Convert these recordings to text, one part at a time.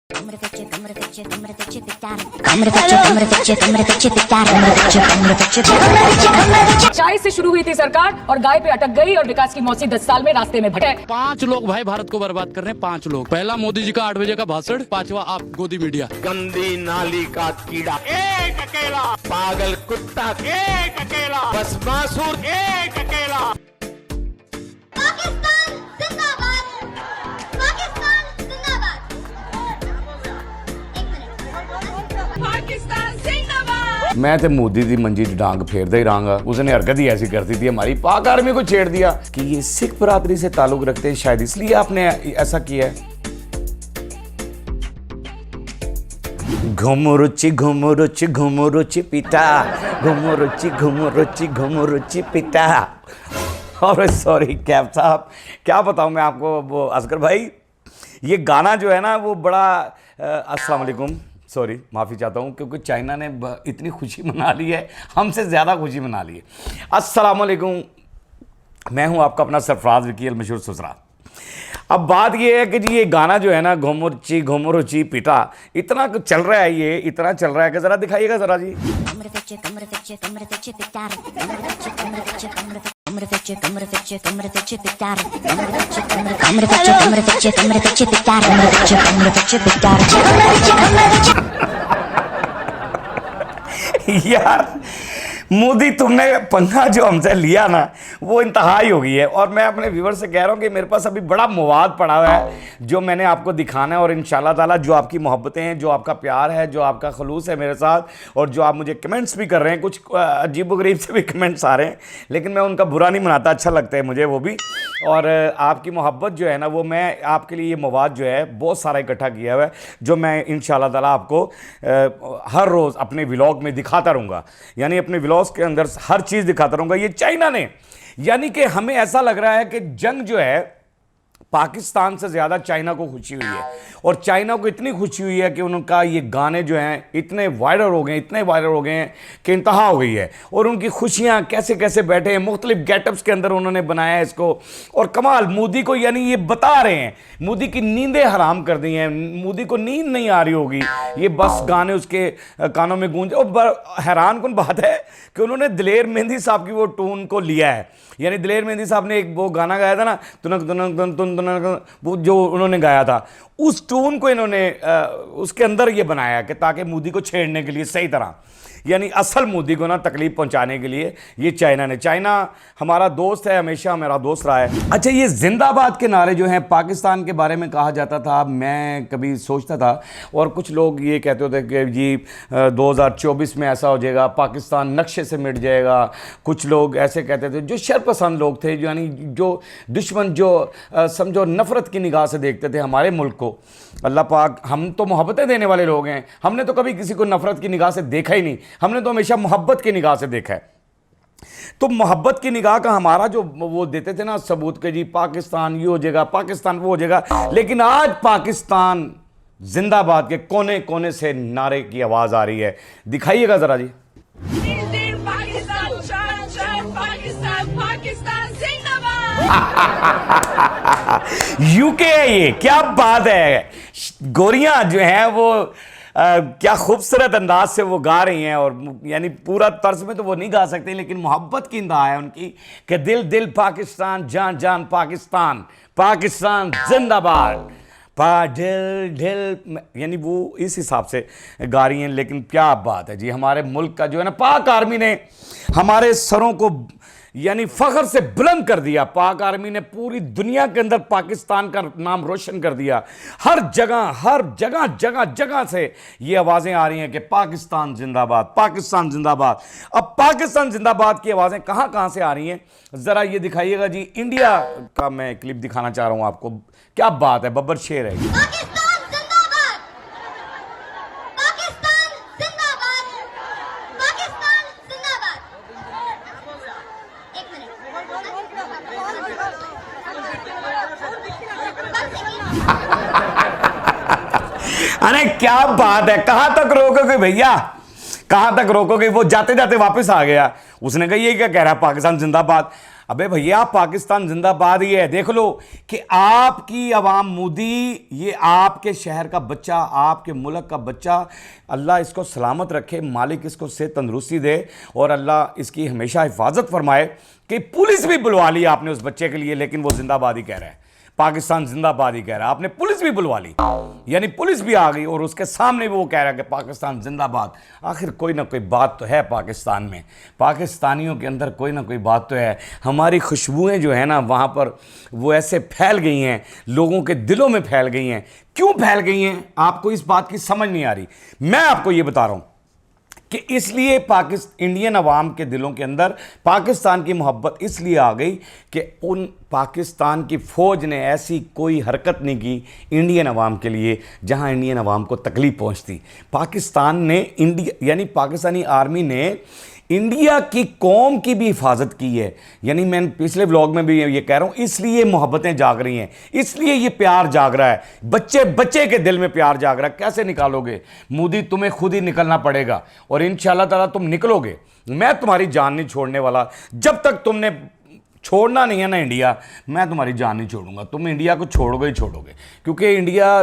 चाय से शुरू हुई थी सरकार और गाय पे अटक गई और विकास की मौसी 10 साल में रास्ते में भटक। 5 लोग भाई भारत को बर्बाद कर रहे हैं, 5 लोग। पहला मोदी जी का 8 बजे का भाषण, 5वां आप गोदी मीडिया। गंदी नाली का कीड़ा एक अकेला, पागल कुत्ता एक अकेला, बस मासूर एक अकेला। पाकिस्तान जिंदाबाद, पाकिस्तान जिंदाबाद। एक मिनट, पाकिस्तान जिंदाबाद। मैं तो मोदी दी मंजी च डांग फेरदा ही रहांगा। उसने हरकत ही ऐसी करती थी, हमारी पाक आर्मी को छेड़ दिया कि ये सिख बरादरी से ताल्लुक रखते हैं, शायद इसलिए आपने ऐसा किया है। घुमुरुचि घुमुरुचि घुमुरुचि पिता, घुमुरुचि घुमुरुचि घुमुरुचि पिता। और सॉरी कैब साहब, क्या बताऊं मैं आपको, वो असगर भाई, ये गाना जो है ना वो बड़ा अस्सलाम वालेकुम, सॉरी माफ़ी चाहता हूँ, क्योंकि चाइना ने इतनी खुशी मना ली है, हमसे ज़्यादा खुशी मना ली है। अस्सलाम वालेकुम, मैं हूँ आपका अपना सरफराज वकील मशहूर ससरा। अब बात ये है कि जी ये गाना जो है ना, घुमुरुचि पिटा, इतना चल रहा है, ये इतना चल रहा है कि ज़रा दिखाइएगा ज़रा जी। यार मोदी, तुमने पंगा जो हमसे लिया ना वो इंतहाई हो गई है। और मैं अपने व्यूवर से कह रहा हूँ कि मेरे पास अभी बड़ा मवाद पड़ा हुआ है जो मैंने आपको दिखाना है। और इंशाल्लाह ताला जो आपकी मोहब्बतें हैं, जो आपका प्यार है, जो आपका खलूस है मेरे साथ, और जो आप मुझे कमेंट्स भी कर रहे हैं, कुछ अजीबोगरीब से भी कमेंट्स आ रहे हैं, लेकिन मैं उनका बुरा नहीं मनाता, अच्छा लगता है मुझे वो भी। और आपकी मोहब्बत जो है ना, वो मैं आपके लिए ये मवाद जो है बहुत सारा इकट्ठा किया हुआ है, जो मैं इंशाल्लाह ताला आपको हर रोज़ अपने व्लॉग में दिखाता रहूँगा। यानी अपने व्लॉग के अंदर हर चीज़ दिखाता रहूँगा। ये चाइना ने, यानी कि हमें ऐसा लग रहा है कि जंग जो है पाकिस्तान से ज़्यादा चाइना को खुशी हुई है। और चाइना को इतनी खुशी हुई है कि उनका ये गाने जो हैं इतने वायरल हो गए, इतने वायरल हो गए हैं कि इंतहा हो गई है। और उनकी खुशियाँ कैसे कैसे बैठे हैं, मुख्तलिफ गेटअप्स के अंदर उन्होंने बनाया है इसको। और कमाल, मोदी को यानी ये बता रहे हैं, मोदी की नींदें हराम कर दी हैं, मोदी को नींद नहीं आ रही होगी, ये बस गाने उसके कानों में गूंजे। और हैरान कुन बात है कि उन्होंने दिलेर मेहंदी साहब की वो टून को लिया है। यानी दिलेर मेहंदी साहब ने एक वो गाना गाया था ना, तुनक तुनक तुन तुन तुनक, वो जो उन्होंने गाया था, उस टून को इन्होंने उसके अंदर ये बनाया कि ताकि मोदी को छेड़ने के लिए सही तरह, यानी असल मोदी को ना तकलीफ पहुंचाने के लिए ये चाइना ने। चाइना हमारा दोस्त है, हमेशा हमारा दोस्त रहा है। अच्छा, ये जिंदाबाद के नारे जो हैं पाकिस्तान के बारे में कहा जाता था, मैं कभी सोचता था, और कुछ लोग ये कहते होते कि जी 2024 में ऐसा हो जाएगा, पाकिस्तान नक्शे से मिट जाएगा। कुछ लोग ऐसे कहते थे, जो शरपसंद लोग थे, यानी जो दुश्मन, जो समझो नफ़रत की निगाह से देखते थे हमारे मुल्क को। अल्लाह पाक, हम तो मोहब्बतें देने वाले लोग हैं, हमने तो कभी किसी को नफ़रत की निगाह से देखा ही नहीं, हमने तो हमेशा मोहब्बत की निगाह से देखा है। तो मोहब्बत की निगाह का हमारा जो वो देते थे ना सबूत के, जी पाकिस्तान ये हो जाएगा, पाकिस्तान वो हो जाएगा। लेकिन आज पाकिस्तान जिंदाबाद के कोने कोने से नारे की आवाज़ आ रही है, दिखाइएगा ज़रा जी। यूके है ये, क्या बात है। गोरियां जो हैं वो क्या खूबसूरत अंदाज से वो गा रही हैं। और यानी पूरा तर्ज में तो वो नहीं गा सकती, लेकिन मोहब्बत की इंतहा है उनकी कि दिल दिल पाकिस्तान, जान जान पाकिस्तान, पाकिस्तान जिंदाबाद, दिल दिल, यानी वो इस हिसाब से गा रही हैं। लेकिन क्या बात है जी, हमारे मुल्क का जो है ना, पाक आर्मी ने हमारे सरों को यानी फ़ख्र से बुलंद कर दिया। पाक आर्मी ने पूरी दुनिया के अंदर पाकिस्तान का नाम रोशन कर दिया। हर जगह जगह जगह से ये आवाज़ें आ रही हैं कि पाकिस्तान जिंदाबाद, पाकिस्तान जिंदाबाद। अब पाकिस्तान जिंदाबाद की आवाज़ें कहाँ कहाँ से आ रही हैं, ज़रा ये दिखाइएगा जी। इंडिया का मैं क्लिप दिखाना चाह रहा हूँ आपको। क्या बात है, बब्बर शेर है। अरे क्या बात है, कहां तक रोकोगे भैया, कहां तक रोकोगे। वो जाते जाते वापस आ गया, उसने कहा ये क्या कह रहा है, पाकिस्तान जिंदाबाद। अबे भैया पाकिस्तान जिंदाबाद ही है। देख लो कि आपकी आवाम मोदी, ये आपके शहर का बच्चा, आपके मुल्क का बच्चा, अल्लाह इसको सलामत रखे, मालिक इसको सेहत तंदुरुस्ती दे और अल्लाह इसकी हमेशा हिफाजत फरमाए। कि पुलिस भी बुलवा ली आपने उस बच्चे के लिए, लेकिन वो जिंदाबाद ही कह रहा है, पाकिस्तान जिंदाबाद ही कह रहा है। आपने पुलिस भी बुलवा ली, यानी पुलिस भी आ गई और उसके सामने वो कह रहा है कि पाकिस्तान जिंदाबाद। आखिर कोई ना कोई बात तो है पाकिस्तान में, पाकिस्तानियों के अंदर कोई ना कोई बात तो है। हमारी खुशबुएं जो है ना वहाँ पर वो ऐसे फैल गई हैं, लोगों के दिलों में फैल गई हैं। क्यों फैल गई हैं आपको इस बात की समझ नहीं आ रही। मैं आपको ये बता रहा हूँ कि इसलिए इंडियन अवाम के दिलों के अंदर पाकिस्तान की मोहब्बत इसलिए आ गई कि उन पाकिस्तान की फ़ौज ने ऐसी कोई हरकत नहीं की इंडियन अवाम के लिए जहां इंडियन अवाम को तकलीफ़ पहुंचती। पाकिस्तान ने यानी पाकिस्तानी आर्मी ने इंडिया की कौम की भी हिफाजत की है। यानी मैं पिछले व्लॉग में भी ये कह रहा हूँ, इसलिए मोहब्बतें जाग रही हैं, इसलिए ये प्यार जाग रहा है, बच्चे बच्चे के दिल में प्यार जाग रहा है। कैसे निकालोगे मोदी, तुम्हें खुद ही निकलना पड़ेगा और इंशाल्लाह ताला तुम निकलोगे। मैं तुम्हारी जान नहीं छोड़ने वाला, जब तक तुमने छोड़ना नहीं है ना इंडिया, मैं तुम्हारी जान नहीं छोड़ूंगा। तुम इंडिया को छोड़ोगे ही छोड़ोगे, क्योंकि इंडिया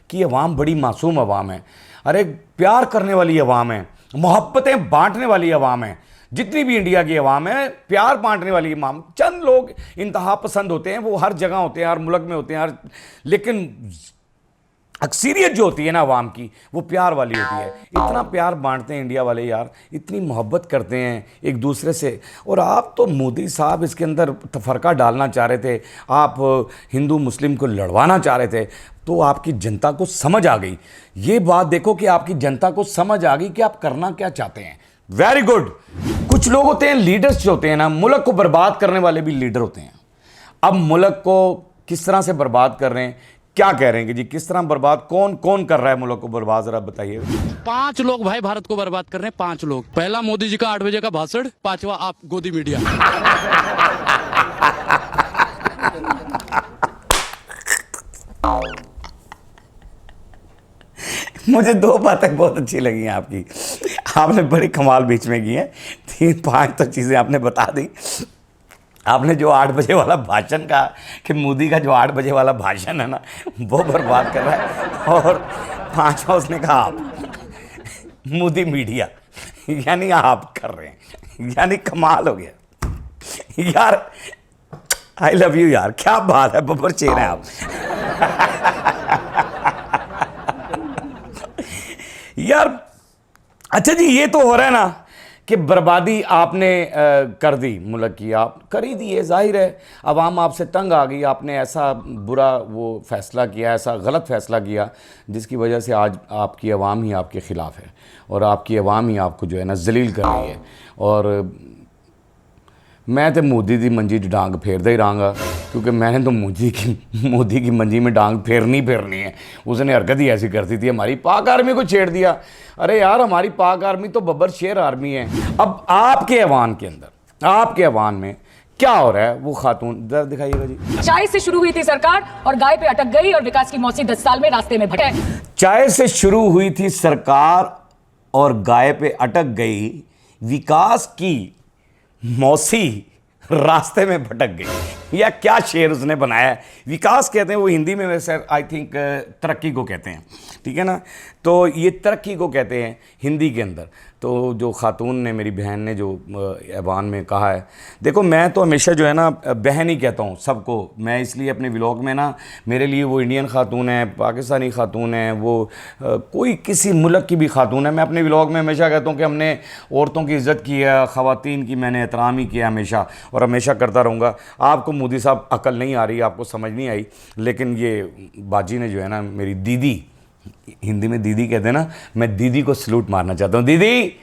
की अवाम बड़ी मासूम अवाम है। अरे प्यार करने वाली अवाम है, मोहब्बतें बांटने वाली अवाम है। जितनी भी इंडिया की अवाम है प्यार बांटने वाली अवाम। चंद लोग इंतहा पसंद होते हैं, वो हर जगह होते हैं, हर मुल्क में होते हैं, लेकिन अक्सरियत जो होती है ना अवाम की, वो प्यार वाली होती है। इतना प्यार बांटते हैं इंडिया वाले यार, इतनी मोहब्बत करते हैं एक दूसरे से। और आप तो मोदी साहब इसके अंदर तफरका डालना चाह रहे थे, आप हिंदू मुस्लिम को लड़वाना चाह रहे थे, तो आपकी जनता को समझ आ गई। ये बात देखो कि आपकी जनता को समझ आ गई कि आप करना क्या चाहते हैं। Very good. कुछ लोग होते हैं लीडर्स जो होते हैं ना, मुल्क को बर्बाद करने वाले भी लीडर होते हैं। अब मुल्क को किस तरह से बर्बाद कर रहे हैं, क्या कह रहे हैं कि जी किस तरह बर्बाद, कौन कौन कर रहा है मुल्क को बर्बाद, जरा बताइए। 5 लोग भाई भारत को बर्बाद कर रहे हैं, 5 लोग। पहला मोदी जी का 8 बजे का भाषण, 5वां आप गोदी मीडिया। मुझे 2 बातें बहुत अच्छी लगी हैं आपकी, आपने बड़ी कमाल बीच में की है। 3-5 तो चीज़ें आपने बता दी। आपने जो 8 बजे वाला भाषण कहा कि मोदी का जो 8 बजे वाला भाषण है ना वो बर्बाद कर रहा है, और 5वां उसने कहा आप मोदी मीडिया, यानी आप कर रहे हैं, यानी कमाल हो गया यार। आई लव यू यार, क्या बात है, बब्बर चेहरा है आप। यार अच्छा जी, ये तो हो रहा है ना कि बर्बादी आपने कर दी मुल्क की, आप कर ही दी है, जाहिर है अवाम आपसे तंग आ गई। आपने ऐसा बुरा वो फैसला किया, ऐसा गलत फैसला किया जिसकी वजह से आज आपकी अवाम ही आपके ख़िलाफ़ है और आपकी अवाम ही आपको जो है ना जलील कर रही है। और मैं तो मोदी की मंजी डांग फेरदा ही रहांगा, क्योंकि मैंने तो मोदी की मंजी में डांग फेरनी है। उसने हरकत ही ऐसी करती थी, हमारी पाक आर्मी को छेड़ दिया। अरे यार हमारी पाक आर्मी तो बब्बर शेर आर्मी है। अब आपके ऐवान के अंदर, आपके ऐवान में क्या हो रहा है, वो खातून जरा दिखाइएगा जी। चाय से शुरू हुई थी सरकार और गाय पे अटक गई और विकास की मौसी 10 साल में रास्ते में भटके। चाय से शुरू हुई थी सरकार और गाय पे अटक गई, विकास की मौसी रास्ते में भटक गई। या क्या शेर उसने बनाया है। विकास कहते हैं वो हिंदी में, वैसे आई थिंक तरक्की को कहते हैं, ठीक है ना। तो ये तरक्की को कहते हैं हिंदी के अंदर। तो जो खातून ने, मेरी बहन ने जो ऐवान में कहा है, देखो मैं तो हमेशा जो है ना बहन ही कहता हूँ सबको। मैं इसलिए अपने व्लॉग में ना, मेरे लिए वो इंडियन खातून है, पाकिस्तानी खातून है, वो कोई किसी मुल्क की भी खातून है, मैं अपने व्लॉग में हमेशा कहता हूँ कि हमने औरतों की इज़्ज़त की है, ख़वातीन की मैंने एहतराम ही किया हमेशा और हमेशा करता रहूँगा। आपको मोदी साहब अकल नहीं आ रही, आपको समझ नहीं आई, लेकिन ये बाजी ने जो है ना, मेरी दीदी, हिंदी में दीदी कहते हैं ना, मैं दीदी को सलूट मारना चाहता हूँ। दीदी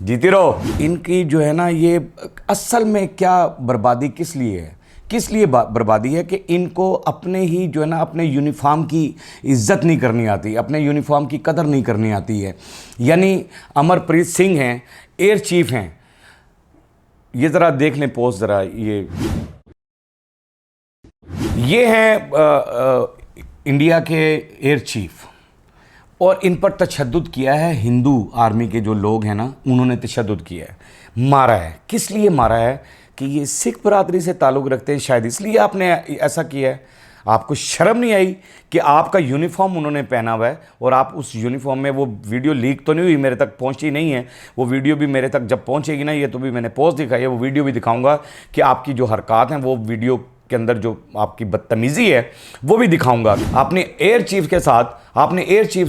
जीती रहो। इनकी जो है ना, ये असल में क्या बर्बादी किस लिए है, किस लिए बर्बादी है कि इनको अपने ही जो है ना, अपने यूनिफॉर्म की इज़्ज़त नहीं करनी आती, अपने यूनिफॉर्म की कदर नहीं करनी आती है। यानी अमरप्रीत सिंह हैं, एयर चीफ हैं, ये ज़रा देख लें पोस्ट ज़रा, ये हैं इंडिया के एयर चीफ, और इन पर तशद्दुद किया है। हिंदू आर्मी के जो लोग हैं ना, उन्होंने तशद्दुद किया है, मारा है। किस लिए मारा है? कि ये सिख बरादरी से ताल्लुक़ रखते हैं, शायद इसलिए आपने ऐसा किया है। आपको शर्म नहीं आई कि आपका यूनिफॉर्म उन्होंने पहना हुआ है और आप उस यूनिफॉर्म में, वो वीडियो लीक तो नहीं हुई, मेरे तक पहुंची नहीं है, वो वीडियो भी मेरे तक जब पहुंचेगी ना, ये तो भी मैंने पोस्ट दिखाई है, वो वीडियो भी दिखाऊंगा कि आपकी जो हरकत हैं, वो वीडियो के अंदर जो आपकी बदतमीज़ी है वो भी दिखाऊंगा। आपने एयर चीफ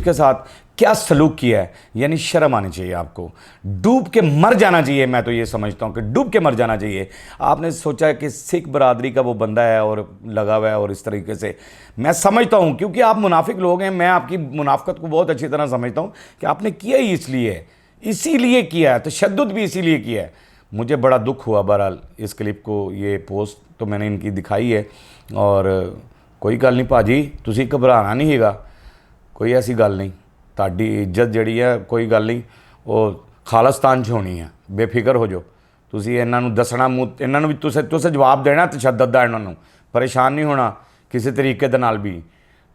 के साथ क्या सलूक किया है, यानी शर्म आनी चाहिए आपको। डूब के मर जाना चाहिए, मैं तो ये समझता हूँ कि डूब के मर जाना चाहिए। आपने सोचा कि सिख बरादरी का वो बंदा है और लगा हुआ है, और इस तरीके से मैं समझता हूँ, क्योंकि आप मुनाफिक लोग हैं, मैं आपकी मुनाफिकत को बहुत अच्छी तरह समझता हूँ कि आपने किया ही इसीलिए किया है, तशद्दुद भी इसीलिए किया है। मुझे बड़ा दुख हुआ बहरहाल इस क्लिप को, ये पोस्ट तो मैंने इनकी दिखाई है, और कोई गल नहीं भाजी, तुसी घबराना नहीं हैगा, कोई ऐसी गल नहीं, ताड़ी इज्जत जड़ी है, कोई गल नहीं, वो खालिस्तान च होनी है, बेफिक्र हो जाओ। तुसी इन्हां नूं दसना, इन्हां नूं भी तुसें जवाब देना तशद्दुद दा, इन्हां नूं परेशान नहीं होना किसी तरीके दे नाल भी,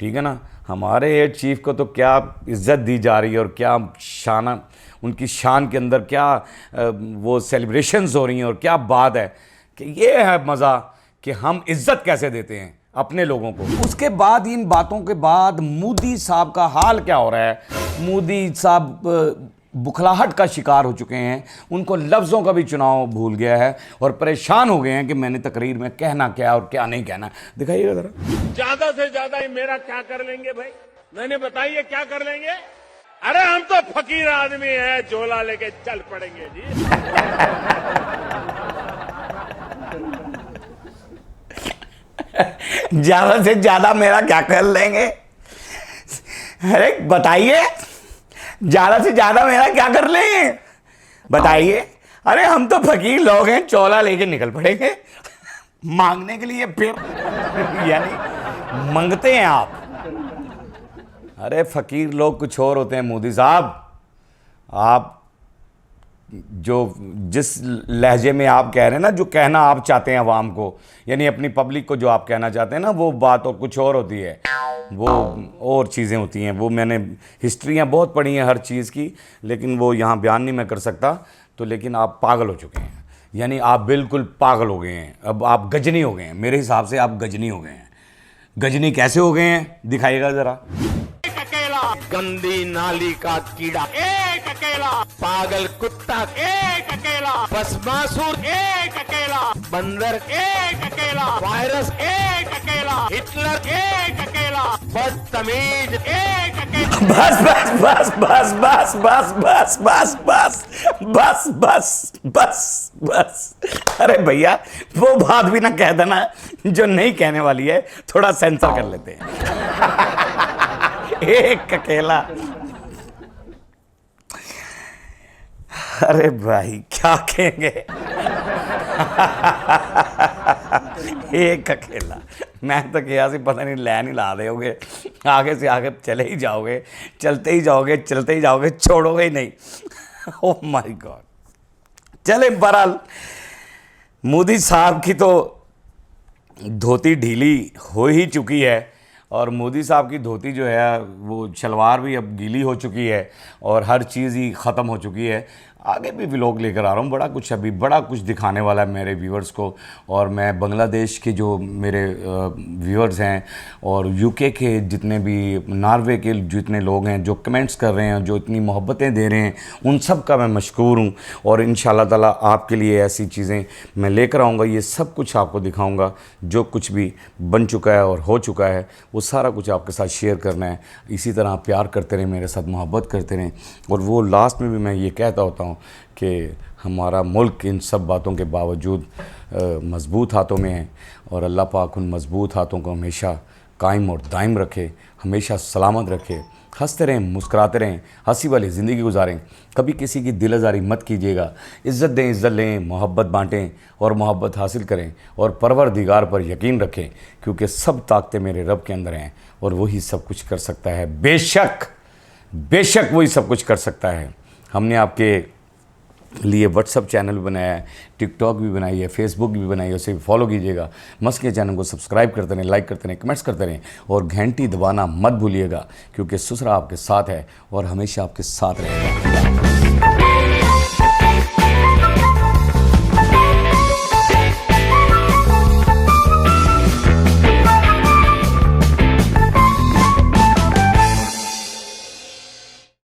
ठीक है ना। हमारे एयर चीफ को तो क्या इज्जत दी जा रही है, और क्या शान, उनकी शान के अंदर क्या वो सेलिब्रेशंस हो रही हैं, और क्या बात है कि ये है मज़ा कि हम इज्जत कैसे देते हैं अपने लोगों को। उसके बाद, इन बातों के बाद मोदी साहब का हाल क्या हो रहा है? मोदी साहब बुखलाहट का शिकार हो चुके हैं, उनको लफ्ज़ों का भी चुनाव भूल गया है, और परेशान हो गए हैं कि मैंने तकरीर में कहना क्या और क्या नहीं कहना। दिखाइएगा ज़रा। ज्यादा से ज्यादा ये मेरा क्या कर लेंगे भाई, मैंने बताइए क्या कर लेंगे? अरे हम तो फकीर आदमी है, झोला लेके चल पड़ेंगे जी। ज्यादा से ज्यादा मेरा क्या कर लेंगे? अरे बताइए, ज्यादा से ज्यादा मेरा क्या कर लेंगे बताइए? अरे हम तो फकीर लोग हैं, चोला लेके निकल पड़ेंगे मांगने के लिए, फिर यानी मांगते हैं आप। अरे फकीर लोग कुछ और होते हैं मोदी साहब। आप जो जिस लहजे में आप कह रहे हैं ना, जो कहना आप चाहते हैं आवाम को, यानी अपनी पब्लिक को जो आप कहना चाहते हैं ना, वो बात और कुछ और होती है, वो और चीज़ें होती हैं। वो मैंने हिस्ट्रियाँ बहुत पढ़ी हैं हर चीज़ की, लेकिन वो यहाँ बयान नहीं मैं कर सकता। तो लेकिन आप पागल हो चुके हैं, यानी आप बिल्कुल पागल हो गए हैं। अब आप गजनी हो गए हैं, मेरे हिसाब से आप गजनी हो गए हैं। गजनी कैसे हो गए हैं दिखाइएगा ज़रा। गंदी नाली का कीड़ा एक अकेला, पागल कुत्ता एक अकेला, भस्मासुर एक अकेला, बंदर एक अकेला, वायरस एक अकेला, हिटलर एक अकेला, बदतमीज एक अकेला। बस बस बस बस बस बस बस बस बस बस बस बस बस। अरे भैया, वो बात भी ना कह देना जो नहीं कहने वाली है, थोड़ा सेंसर कर लेते हैं। एक अकेला, अरे भाई क्या कहेंगे। एक अकेला, मैं तो क्या सी पता नहीं लैन ही ला दोगे, आगे से आगे चले ही जाओगे, चलते ही जाओगे, चलते ही जाओगे, छोड़ोगे ही नहीं। Oh my God. चले बहरहाल, मोदी साहब की तो धोती ढीली हो ही चुकी है, और मोदी साहब की धोती जो है वो शलवार भी अब गीली हो चुकी है, और हर चीज़ ही ख़त्म हो चुकी है। आगे भी व्लॉग लेकर आ रहा हूँ, बड़ा कुछ अभी बड़ा कुछ दिखाने वाला है मेरे व्यूअर्स को। और मैं बांग्लादेश के जो मेरे व्यूअर्स हैं, और यूके के जितने भी, नॉर्वे के जितने लोग हैं जो कमेंट्स कर रहे हैं, जो इतनी मोहब्बतें दे रहे हैं, उन सब का मैं मशकूर हूँ। और इंशाल्लाह ताला आपके लिए ऐसी चीज़ें मैं लेकर आऊँगा, ये सब कुछ आपको दिखाऊँगा। जो कुछ भी बन चुका है और हो चुका है, वो सारा कुछ आपके साथ शेयर करना है। इसी तरह आप प्यार करते रहें, मेरे साथ मोहब्बत करते रहें। और वो लास्ट में भी मैं ये कहता होता हूँ कि हमारा मुल्क इन सब बातों के बावजूद मज़बूत हाथों में है, और अल्लाह पाक उन मज़बूत हाथों को हमेशा कायम और दायम रखे, हमेशा सलामत रखे। हंसते रहें, मुस्कुराते रहें, हंसी वाली ज़िंदगी गुजारें, कभी किसी की दिल आज़ारी मत कीजिएगा। इज़्ज़त दें, इज़्ज़त लें, मोहब्बत बांटें और मोहब्बत हासिल करें, और परवरदिगार पर यकीन रखें, क्योंकि सब ताकतें मेरे रब के अंदर हैं, और वही सब कुछ कर सकता है। बेशक बेशक वही सब कुछ कर सकता है। हमने आपके लिए व्हाट्सअप चैनल भी बनाया है, टिकटॉक भी बनाई है, फेसबुक भी बनाई है, उसे भी फॉलो कीजिएगा। मस्त के चैनल को सब्सक्राइब करते रहें, लाइक करते रहें, कमेंट्स करते रहें और घंटी दबाना मत भूलिएगा, क्योंकि ससुरा आपके साथ है और हमेशा आपके साथ रहेगा।